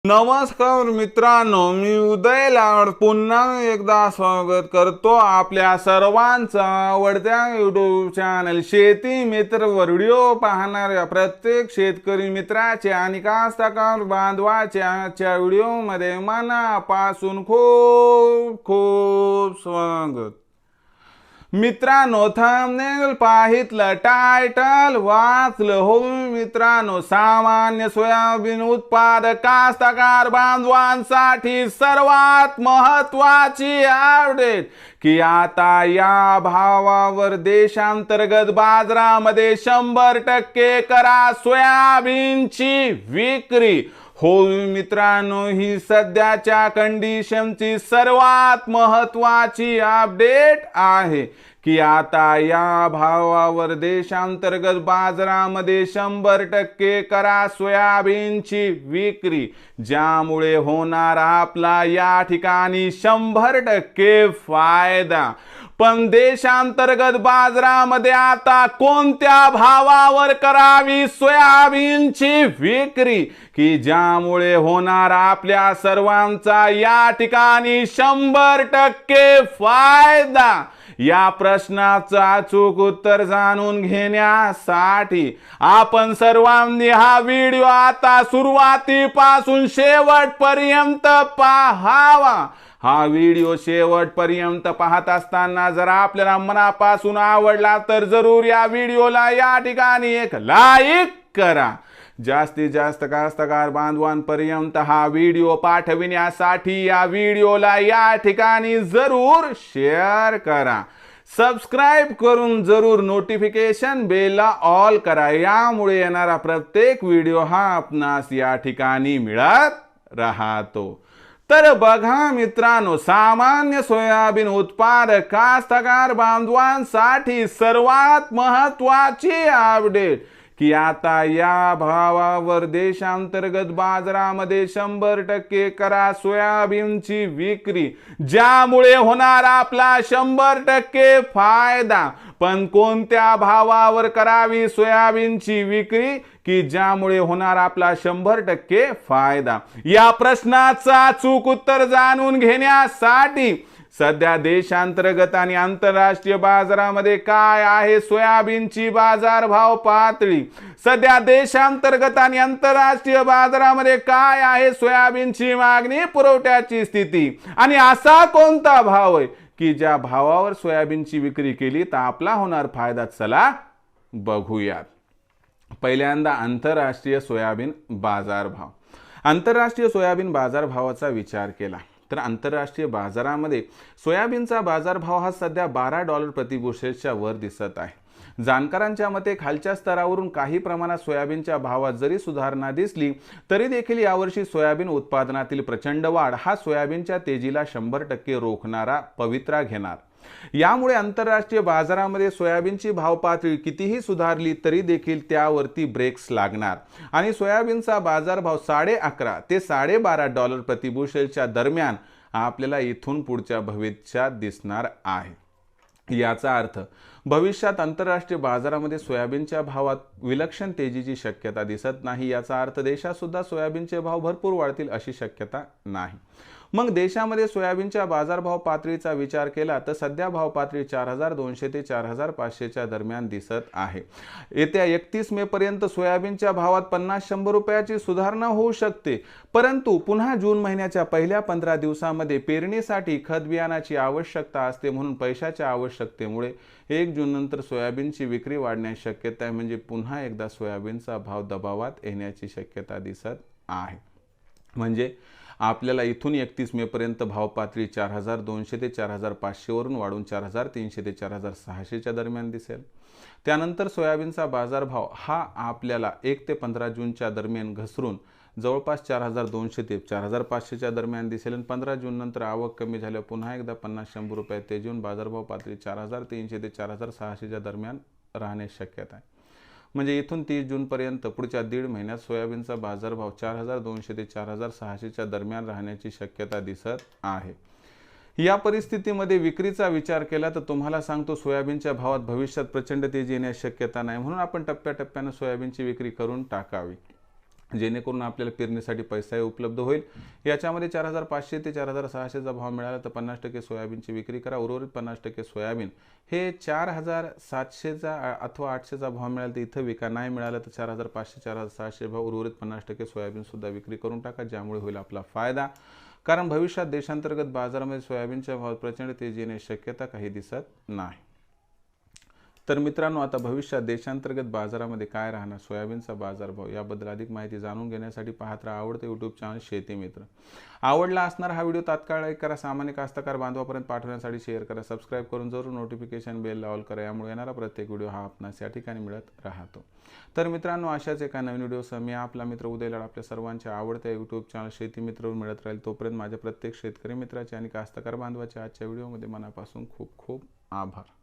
नमस्कार मित्रांनो, मी उदय लाड पुन्हा एकदा स्वागत करतो आपल्या सर्वांचा आवडत्या यूट्यूब चॅनल शेती मित्र वर व्हिडिओ पाहणाऱ्या प्रत्येक शेतकरी मित्राचे आणि कास्तकार बांधवाचे आजच्या व्हिडिओमध्ये मनापासून खूप खूप स्वागत। मित्रांनो, थंबनेल पाहितलं, टायटल वाचलं हो मित्रांनो, सामान्य सोयाबीन उत्पादक कास्तकार बांधवांसाठी सर्वात महत्त्वाची अपडेट की आता या भावावर देशांतर्गत बाजारामध्ये 100% करा सोयाबीनची विक्री। हो मित्रांनो, ही सध्याच्या कंडिशनची सर्वात महत्त्वाची अपडेट आहे की आता या भावावर देशांतर्गत बाजारामध्ये 100% करा सोयाबीनची विक्री, ज्यामुळे होणार आपला या ठिकाणी 100% फायदा। पण देशांतर्गत बाजारामध्ये आता कोणत्या भावावर करावी सोयाबीनची विक्री की ज्यामुळे होणार आपल्या सर्वांचा या ठिकाणी 100% फायदा? या प्रश्नाचं अचूक उत्तर जाणून घेण्यासाठी आपण सर्वांनी हा व्हिडिओ आता सुरुवातीपासून शेवटपर्यंत पाहावा। हा व्हिडिओ शेवटपर्यंत पाहत असताना जर आपल्याला मनापासून आवडला तर जरूर या व्हिडिओला या ठिकाणी एक लाईक करा। जास्तीत जास्त कास्तकार बांधवांपर्यंत हा व्हिडिओ पाठविण्यासाठी या व्हिडिओला या ठिकाणी जरूर शेअर करा। सबस्क्राइब करून जरूर नोटिफिकेशन बेलला ऑल करा, यामुळे येणारा प्रत्येक व्हिडिओ हा आपणास या ठिकाणी मिळत राहतो। तर बघा मित्रांनो, सामान्य सोयाबीन उत्पादक कास्तकार बांधवांसाठी सर्वात महत्त्वाची अपडेट की आता या भावावर देशांतर्गत बाजारामध्ये 100% करा सोयाबीनची विक्री, ज्यामुळे होणार आपला 100% फायदा। पण कोणत्या भावावर करावी सोयाबीनची विक्री की ज्यामुळे होणार आपला 100% फायदा? या प्रश्नाचं अचूक उत्तर जाणून घेण्यासाठी सध्या देशांतर्गत आणि आंतरराष्ट्रीय बाजारामध्ये काय आहे सोयाबीनची बाजारभाव पातळी, सध्या देशांतर्गत आणि आंतरराष्ट्रीय बाजारामध्ये काय आहे सोयाबीनची मागणी पुरवठ्याची स्थिती, आणि असा कोणता भाव आहे की ज्या भावावर सोयाबीनची विक्री केली तर आपला होणार फायदा? चला बघूयात। पहिल्यांदा आंतरराष्ट्रीय सोयाबीन बाजारभाव। आंतरराष्ट्रीय सोयाबीन बाजारभावाचा विचार केला तर आंतरराष्ट्रीय बाजारामध्ये सोयाबीनचा बाजारभाव हा सध्या $12 प्रति बुशेलच्या वर दिसत आहे। जाणकारांच्या मते खालच्या स्तरावरून काही प्रमाणात सोयाबीनच्या भावात जरी सुधारणा दिसली तरी देखील यावर्षी सोयाबीन उत्पादनातील प्रचंड वाढ हा सोयाबीनच्या तेजीला 100% रोखणारा पवित्रा घेणार। यामुळे आंतरराष्ट्रीय बाजारामध्ये सोयाबीनची भाव पातळी कितीही सुधारली तरी देखील त्यावरती ब्रेक्स लागणार आणि सोयाबीनचा बाजारभाव $11.5 ते $12.5 प्रति बुशेलच्या दरम्यान आपल्याला इथून पुढच्या भविष्यात दिसणार आहे। याचा अर्थ भविष्यात आंतरराष्ट्रीय बाजारामध्ये सोयाबीनच्या भावात विलक्षण तेजीची शक्यता दिसत नाही। याचा अर्थ देशात सुद्धा सोयाबीनचे भाव भरपूर वाढतील अशी शक्यता नाही। मग देशामध्ये सोयाबीनच्या बाजारभाव पातळीचा विचार केला तर सध्या भाव पातळी 4200 ते 4500 दरम्यान दिसत आहे। येत्या 31 मे पर्यंत सोयाबीनच्या भावात 50-100 रुपयाची सुधारणा होऊ शकते, परंतु पुन्हा जून महिन्याच्या पहिल्या 15 दिवसामध्ये पेरणीसाठी खत बियाणाची आवश्यकता असते, म्हणून पैशाच्या आवश्यकतेमुळे 1 जून नंतर सोयाबीनची विक्री वाढण्याची शक्यता आहे। म्हणजे पुन्हा एकदा सोयाबीनचा भाव दबावात येण्याची शक्यता दिसत आहे। म्हणजे आपल्याला इथून 31 मे पर्यंत भाव पातळी 4200 ते 4500 वरून वाढून 4300 ते 4600 दरम्यान दिसेल। त्यानंतर सोयाबीनचा बाजारभाव हा आपल्याला 1 ते 15 जूनच्या दरम्यान घसरून जवळपास 4200 ते 4500 दरम्यान दिसेल आणि 15 जून नंतर आवक कमी झाल्यावर पुन्हा एकदा 50-100 रुपये तेजीवून बाजारभाव पातळी 4300 ते 4600 दरम्यान राहण्याची शक्यता आहे। म्हणजे इथून 30 जून पर्यंत पुढच्या दीड महिन्यात सोयाबीनचा बाजारभाव 4200 ते 4600 दरम्यान राहण्याची शक्यता दिसत आहे। या परिस्थितीमध्ये विक्रीचा विचार केला तर तुम्हाला सांगतो सोयाबीनच्या भावात भविष्यात प्रचंड तेजी येण्याची शक्यता नाही, म्हणून आपण टप्प्याटप्प्याने सोयाबीनची विक्री करून टाकावी। जेणेकरून आपल्याला पेरणीसाठी पैसाही उपलब्ध होईल। याच्यामध्ये 4,500 ते 4,600चा भाव मिळाला तर 50% सोयाबीनची विक्री करा। उर्वरित 50% सोयाबीन हे 4,700चा अथवा 800चा भाव मिळाला तर इथं विका, नाही मिळाला तर 4,500 4,600 भाव, उर्वरित 50% सोयाबीन सुद्धा विक्री करून टाका, ज्यामुळे होईल आपला फायदा। कारण भविष्यात देशांतर्गत बाजारामध्ये सोयाबीनच्या भावात प्रचंड तेजी येण्याची शक्यता काही दिसत नाही। तर मित्रांनो, आता भविष्यात देशांतर्गत बाजारामध्ये काय राहणार, सोयाबीनचा बाजारभाव याबद्दल अधिक माहिती जाणून घेण्यासाठी पाहत राहा आवडते यूट्यूब चॅनल शेती मित्र। आवडला असणार हा व्हिडिओ तात्काळ लाईक करा, सामान्य कास्तकार बांधवापर्यंत पाठवण्यासाठी शेअर करा, सबस्क्राईब करून जरूर नोटिफिकेशन बेल ऑल करा, यामुळे येणारा प्रत्येक व्हिडिओ हा आपणास या ठिकाणी मिळत राहतो। तर मित्रांनो, अशाच एका नवीन व्हिडिओसह मी आपला मित्र उदय लाड आपल्या सर्वांच्या आवडत्या यूट्यूब चॅनल शेती मित्रवर मिळत राहील। तोपर्यंत माझ्या प्रत्येक शेतकरी मित्राचे आणि कास्तकार बांधवाचे आजच्या व्हिडिओमध्ये मनापासून खूप खूप आभार।